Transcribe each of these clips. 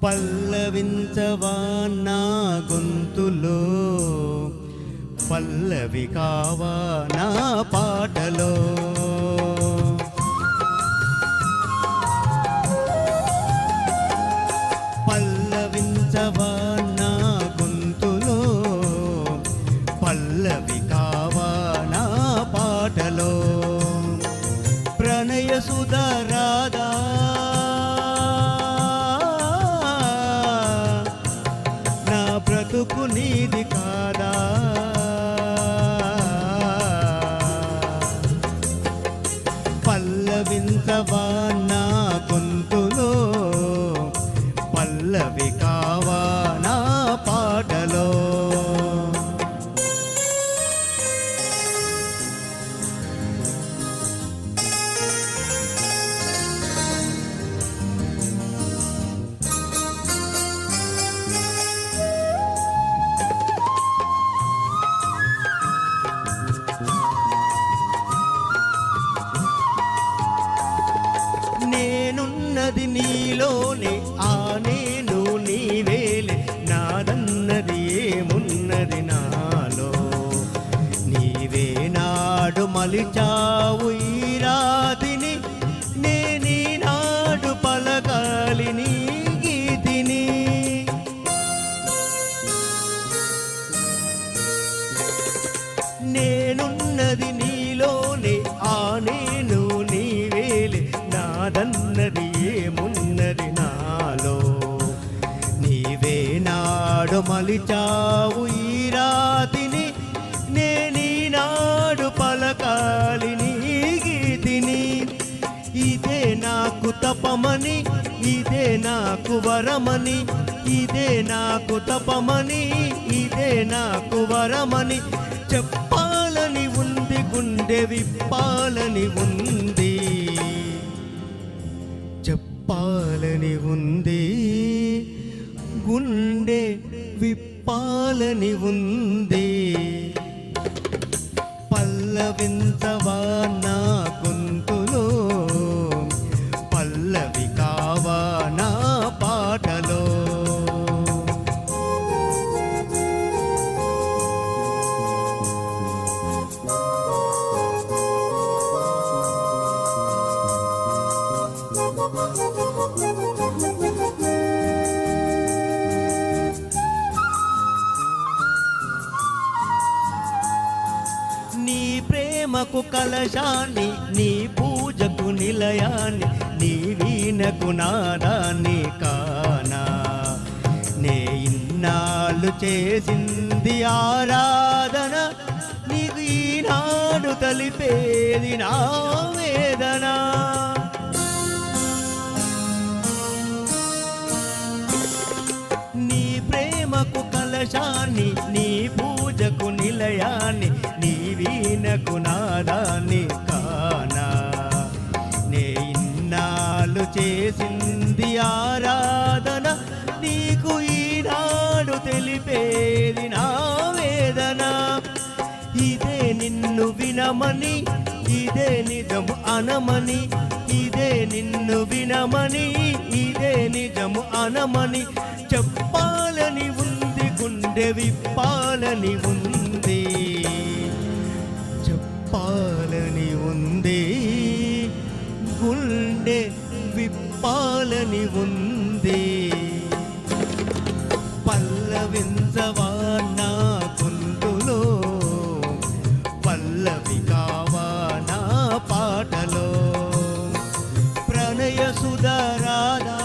పల్లవించవా నా గొంతులో, పల్లవి కావా నా పాటలో. పల్లవించవా నా గొంతులో, పల్లవి కావా నా పాటలో. ప్రణయ సుధరాదా నా బ్రతుకు నీది కాదా. పల్లవించవా నా గొంతులో, పల్లవి కావా నా పాటలో. నేనున్నది నీలోనే, ఆ నేను నీవేలే, నాదన్నది ఏమున్నది నాలో. నీవే నాడు మలిచావు ఈ రాతిని, నేనీనాడు పలకాలి నీ గీతిని. నేనున్నది నీలోనే, ఆ నేను నీవేలే, నాదన్నది ఏమున్నది నాలో. నీవే నాడు మలిచావు ఈ రాతిని, నేనీనాడు పలకాలి నీ గీతిని. ఇదే నాకు తపమని, ఇదే నాకు వరమని, ఇదే నాకు తపమని, ఇదే నాకు వరమని చెప్పాలని ఉంది, గుండె విప్పాలని ఉంది, చెప్పాలని ఉంది, గుండె విప్పాలని ఉంది. పల్లవించవా నా గొంతులో, పల్లవి కావా నా పాటలో. నీ ప్రేమకు కలశాన్ని, నీ పూజకు నిలయాన్ని, నీ వీణకు నాదాన్ని కానా. నే ఇన్నాళ్ళు చేసింది ఆరాధన, నీకు ఈనాడు తలిపేది నా వేదన. నీ ప్రేమకు కలశాన్ని, నీ పూజకు నిలయాన్ని, నీ వీణకు నాదాన్ని కానా. నే ఇన్నాళ్ళు చేసింది ఆరాధన, నీకు ఈనాడు తెలిపేది నా వేదన. ఇదే నిన్ను వినమని, ఇదే నిజము అనమని, ఇదే నిన్ను వినమని, ఇదే నిజము అనమని చెప్పాలని ఉంది, గుండె విప్పాలని ఉంది, చెప్పాలని ఉంది, గుండె విప్పాలని ఉంది. పల్లవించవా నా గొంతులో, పల్లవి కావా నా పాటలో. ప్రణయ సుధరాదా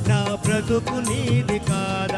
నా బ్రతుకు నీది కాదా.